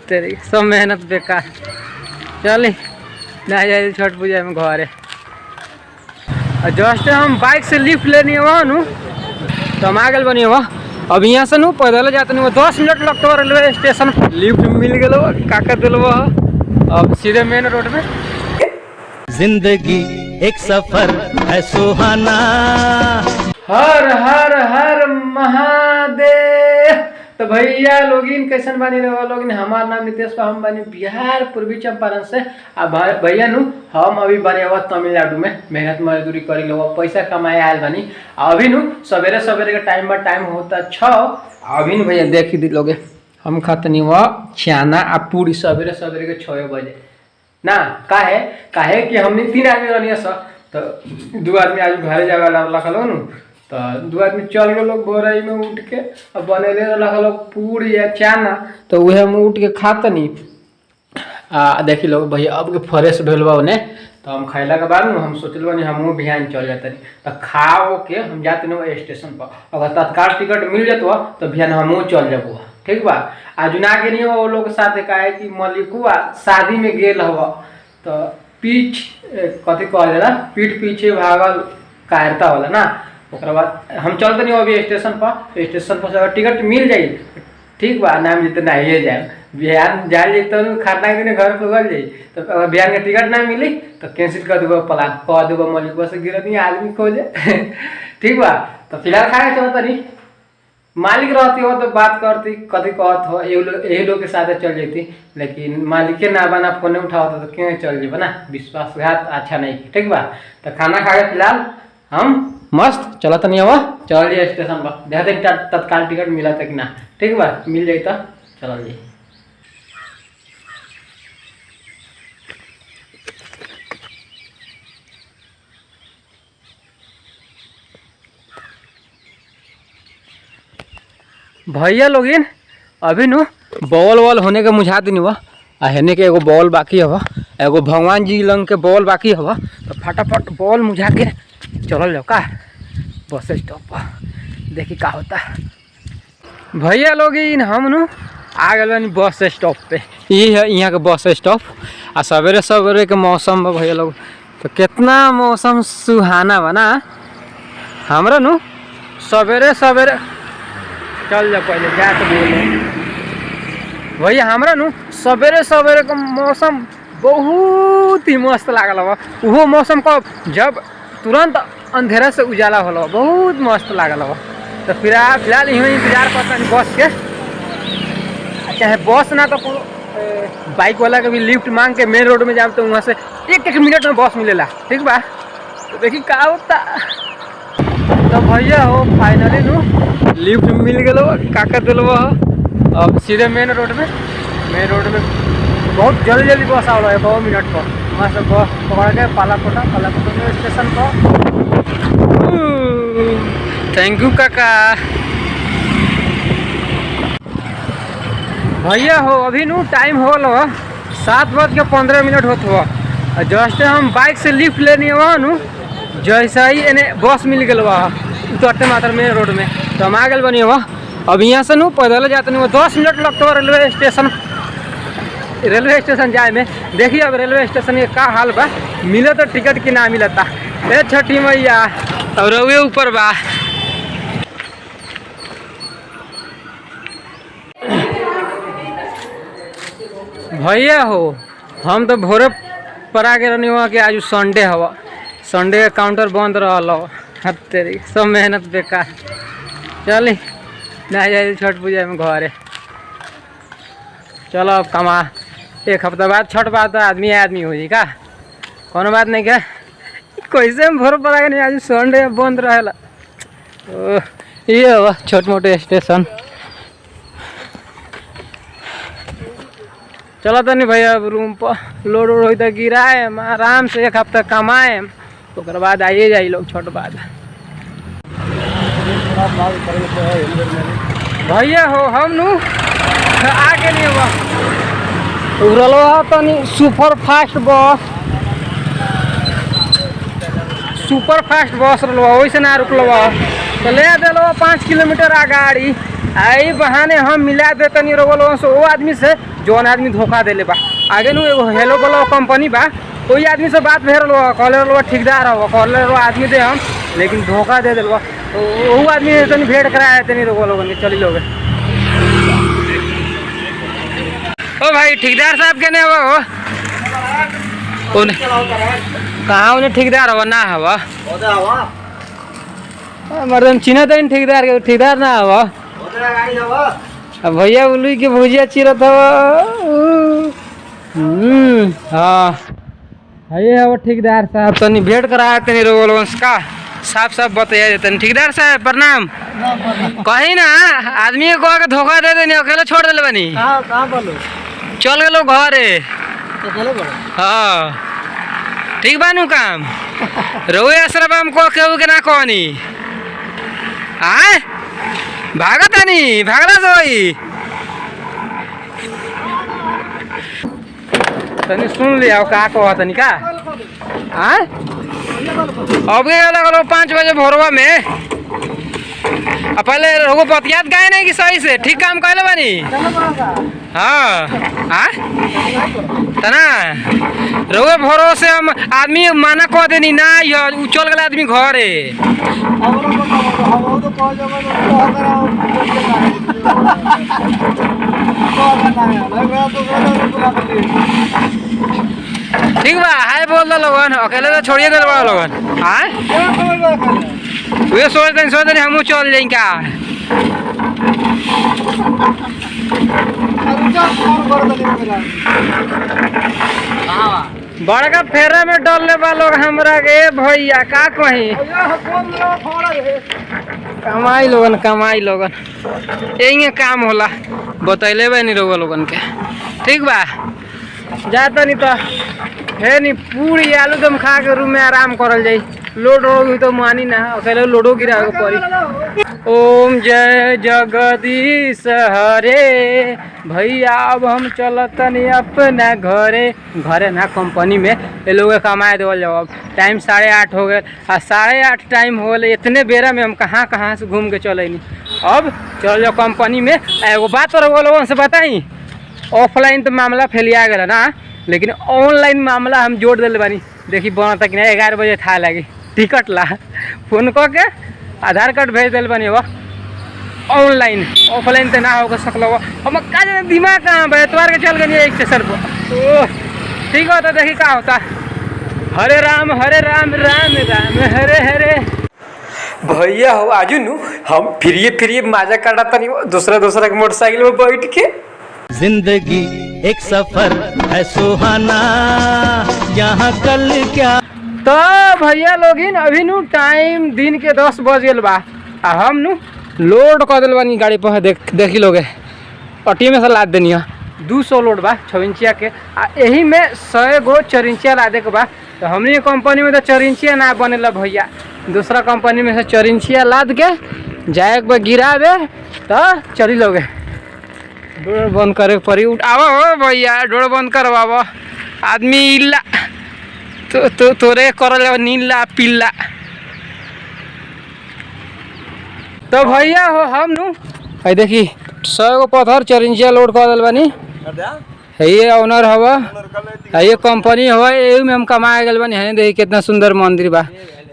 तेरी सब मेहनत बेकार। चल नहीं जाए छठ पूजा में घर जस्ट हम बाइक से लिफ्ट लेनी हुआ नु तो हम आ गए बनी हुआ। अब यहाँ से नु पैदल जाते नहीं 10 मिनट लगता है रेलवे स्टेशन। लिफ्ट मिल गए काका दिल अब सीधे मेन रोड में। जिंदगी एक सफर है सुहाना। हर हर हर महादेव। तो भैया लोगिन कैसन बानी रहो लोगिन। हमारा नाम नितेश बा, हम बानी बिहार पूर्वी चंपारण से। अब भैया नु हम अभी बने हुआ तमिलनाडु में मेहनत मजदूरी करी लो पैसा कमाए आयल बानी। अभी नु सवेरे सवेरे का टाइम होता 6। अभी नु भैया देख ही लोगे हम खतनी हुआ छाना आ पूरी सवेरे सवेरे के 6 बजे ना। काहे कि हमने 3 आदमी रहनी सर तो 2 आदमी आज घर जावे रखल नु तो 2 आदमी चल गए लोग बोरई में उठ के अब बनेले रखल पूरी या चाना तो वह हम उठ के खातनी। देखी लोग भैया अब के फ्रेश भेल बा उन्हें तो हम खैला के बाद हम सोचल बनी हम बिहान चल जाते तो खाओ के हम जाते नहीं स्टेशन पर। अगर तत्काल टिकट मिल जातो तो बिहान हम चल जाबो ठीक बा। आज ना के नहीं वो लोग साथ कहे कि मलिकुआ शादी में गेल हवा तो पीठ कथी कह जाला पीठ पीछे भागल कायरता वाला ना। ओकरा बाद हम चलते नहीं अभी स्टेशन पर से अगर टिकट मिल जाई ठीक बा ना मिलते नहीं जाए बिहान जाए तो खाना के दिन घर पर गल जाई तो अगर बिहान के टिकट ना मिली तो कैंसिल कर देबो प्लान कह देबो मलिकुआ से गिरत नहीं आदमी खोजे ठीक बा। तो फिलहाल खाए चलता नहीं मालिक रहती हो तो बात करती कभी कहत हो यही लोग के साथ चल जाती लेकिन मालिक के ना बना फोन उठाओ तो क्यों चल जाए ना विश्वासघात अच्छा नहीं ठीक बा। तो खाना खा के फिलहाल हम मस्त चलता नहीं हुआ चल जाइए स्टेशन पर देखते तत्काल टिकट मिला था कि ना ठीक बा। मिल जाए तो चल जाइए। भैया लोगिन अभी नु बॉल वॉल होने के मुझा दिन हुआ हेने के एगो बॉल बाकी हवा एगो भगवान जी लंग के बॉल बाकी हवा तो फटाफट बॉल मुझा के चल जाओ का बस स्टॉप पर देखी का होता। भैया लोगिन हम नु आ गए बस स्टॉप पे। ये है यहाँ के बस स्टॉप आ सवेरे सवेरे के मौसम भैया लोग तो कितना मौसम सुहाना बना। हमरा नु सवेरे सवेरे चल जा पहले जा तो बोले भैया हमरा नु सवेरे सवेरे का मौसम बहुत ही मस्त लागल बा। वो मौसम को जब तुरंत अंधेरा से उजाला होला बहुत मस्त लागल बा। तो फिलहाल यहीं इंतजार करता बस के चाहे बस ना तो बाइक वाला के भी लिफ्ट मांग के मेन रोड में जाए तो वहाँ से 1-1 मिनट में बस मिलेला ठीक बा। तो देखी का होता। तो भैया हो फाइनली नु लिफ्ट मिल गए काका दिल अब सीधे मेन रोड में बहुत जल्दी बस आ रहा है 2 मिनट पर वहाँ से बस पकड़ के पालाकोटा स्टेशन पर। थैंक यू काका। भैया हो अभी नु टाइम हो 7:15 होत हुआ जस्ट हम बाइक से लिफ्ट लेनी हुआ नु जैसा ही इन्हें बस मिल गया उतरते मात्र मेन रोड में तो हम आ गए बनी हुआ। अब यहाँ से नु पैदल जाते नहीं 10 मिनट लगता है रेलवे स्टेशन जाए में। देखिए अब रेलवे स्टेशन के का हाल बा मिले तो टिकट की ना मिलता ए छठी मैया और रउए ऊपर बा। भैया हो हम तो भोरे पर आ गए हुआ कि आज संडे हवा संडे का काउंटर बंद रहा तेरी सब मेहनत बेकार। चल नहीं जाए छठ पूजा में घर चलो अब कमा 1 हफ्ता बाद छठ बाद आदमी हो जी का कोनो बात नहीं क्या कैसे हम भोर पर आ गए आज संडे बंद रहेला। ये हवा छोट मोटे स्टेशन चलो तो नहीं भैया रूम पर लोड वोड हो तो गिराए आराम से 1 हफ्ता कमाए तो बाद आइए जाइए लोग छोट बाद। भैया हो हम नु आगे नहीं हुआ उड़लवा तनी सुपर फास्ट बस रहा वैसे ना रुकलवा तो ले दिलवा 5 किलोमीटर आ गाड़ी आई बहाने हम मिला दे तनी रोगो लोगन से, वो आदमी से जौन आदमी धोखा देले बा। आगे नु एगो हेलो बोलो कंपनी बा, कोई आदमी से बात भेल लो, कहले लो ठेकेदार हो, कहले लो आदमी दे हम, लेकिन धोखा दे देल बा। वो आदमी तनी भेंट कराया तनी रोगो लोगन के, चली लोगे। ओ भाई ठेकेदार साहब केने हो? कहाँ उन्हें ठेकेदार हवा ना हवा? मर्दम चिन्ह तो ठेकेदार के, ठेकेदार ना हवा। भैया बोलू कि भुजिया चिरत हवा। हाँ ये है वो ठेकेदार साहब, तनी भेंट कराया तनी रोग लोगन का, साफ साफ बताया देते। ठेकेदार साहब प्रणाम। कहीं ना आदमी को के धोखा दे देनी, अकेले छोड़ दिले बनी। चल गए लोग घरे। हाँ ठीक बानू काम रोए असरब हमको केहू के ना कहनी आए भागता नहीं भागला सोई तनी सुन लिया का कहा तनी का आए अब गए 5 बजे भोरवा में। पहले रोगो पतियात गए नहीं कि सही से ठीक काम कहले बानी। हाँ तना रोगे भरोसे से हम आदमी माना कह देनी ना, चल गए आदमी घरे। ठीक बा हाय बोल दो लोगन, अकेले तो छोड़िए दे बड़ा लोगन। हाँ वे सोच दें हम चल जाए का। बड़का फेरा में डलने वालों हमरा के भैया का कहीं कमाई लोगन यही काम होला, बतैले बा नहीं लोगन के। ठीक बा जाता नहीं तो है नहीं, पूरी आलू दम खा के रूम में आराम करल जाई। लोड होगी तो मानी ना, अकेले लोडो गिरा पड़ी। ओम जय जगदीश हरे भैया, अब हम चलतनी अपना घरे ना कंपनी में ये लोग कमाए देवल जाओ। अब टाइम 8:30 हो गए, 8:30 टाइम हो गए, इतने बेरा में हम कहाँ से घूम के चले नहीं। अब चल जाओ कंपनी में। एगो बात और लोगों से बताई, ऑफलाइन तो मामला फैलिया गया ना, लेकिन ऑनलाइन मामला हम जोड़ दिले बानी। देखी बनता कि 11 बजे था लगी टिकट ला फोन कह के आधार कार्ड भेज दिल बनी वो ऑनलाइन, ऑफलाइन तो ना होगा सकल। हम का दिमाग कहाँ बा, एतवार के चल गए स्टेशन पर। ठीक होता देखी का होता। हरे राम राम राम हरे हरे। भैया हो आजू नु हम फिरिए मजा काटा तनी दूसरा के मोटरसाइकिल में बैठ के। जिंदगी एक सफर है सुहाना, यहाँ कल क्या। तो भैया लोगिन अभी नु टाइम दिन के 10 बज गए बा, हम नु लोड कर दिल बानी गाड़ी पर। देखी लोगे अटी में से लाद देनी 200 लोड बा 6 इंचिया के, यही में 100 गो 4 इंचिया लादे के बा। तो हमनी कंपनी में तो 4 इंचिया ना बनेला भैया, दूसरा कंपनी में से 4 इंचिया लाद के जाए के गिरावे। तो चली लोगे डोर बंद करे पड़ी। आवा हो भैया डोर बंद करवावा, आदमी इल्ला तो तोरे कर नीला पिल्ला। तो भैया हो हम नु देखी 100 गो पत्थर 4 इंचिया लोड कर दिल बानी। ये ऑनर हवा, ये कंपनी हवा, यही में हम कमाए गए बानी। है देखी कितना सुंदर मंदिर बा।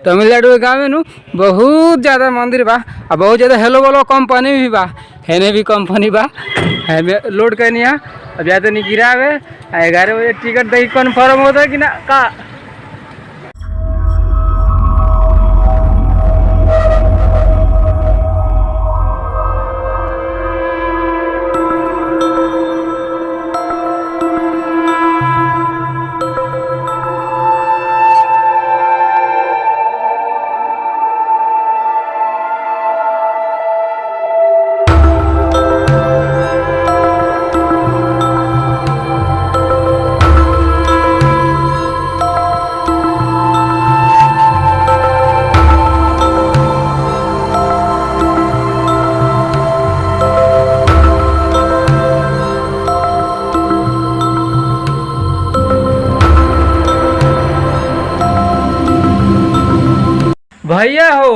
तमिलनाडु के गाँव में नु बहुत ज़्यादा मंदिर बा, और बहुत ज़्यादा हेलो बोलो कंपनी भी बा। हेने भी कंपनी बा, है लोड करनी है। अब ज़्यादा नहीं गिरावे, 11 बजे टिकट देखी कन्फर्म होता है कि ना का। भैया हो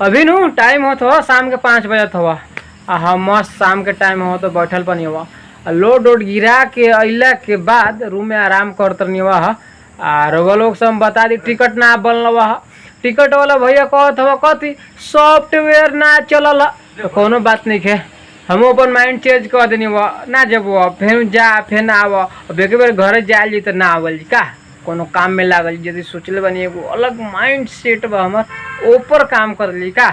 अभी नु टाइम होत हो शाम के 5 बजे हुआ, हाँ मस्त शाम के टाइम हो तो बैठल पनी हुआ लोड वोड गिरा के अइला के बाद रूम में आराम करत नहीं हुआ। और वो लोग से हम बता दी टिकट ना बनल हुआ। टिकट वाला भैया कहत हवा कथी सॉफ्टवेयर ना चलल। तो कोनो बात नहीं है, हम अपन माइंड चेंज कर देनी हुआ ना जब फिर जा फिर ना आव। अब एक बार घर जाए जी तो ना आवल जी का कोनो काम में लागल यदि सोचले बनी एगो अलग माइंड सेट बा हमार ऊपर काम कर ली का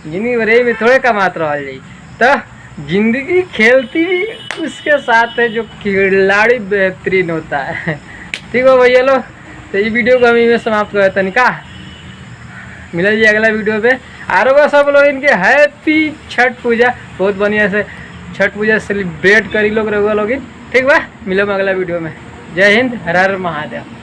जिंदगी भर में थोड़े कमात रह जाई। तो जिंदगी खेलती भी उसके साथ है जो खिलाड़ी बेहतरीन होता है। ठीक हो भैया लोग, तो ये वीडियो को हम में समाप्त करते हैं का। मिल जाए अगला वीडियो पे। और सब लोग इनके हैप्पी छठ पूजा बहुत बढ़िया से छठ पूजा सेलिब्रेट करी लोग रहुआ लोग। ठीक बा, मिलो अगला वीडियो में। जय हिंद, हर हर महादेव।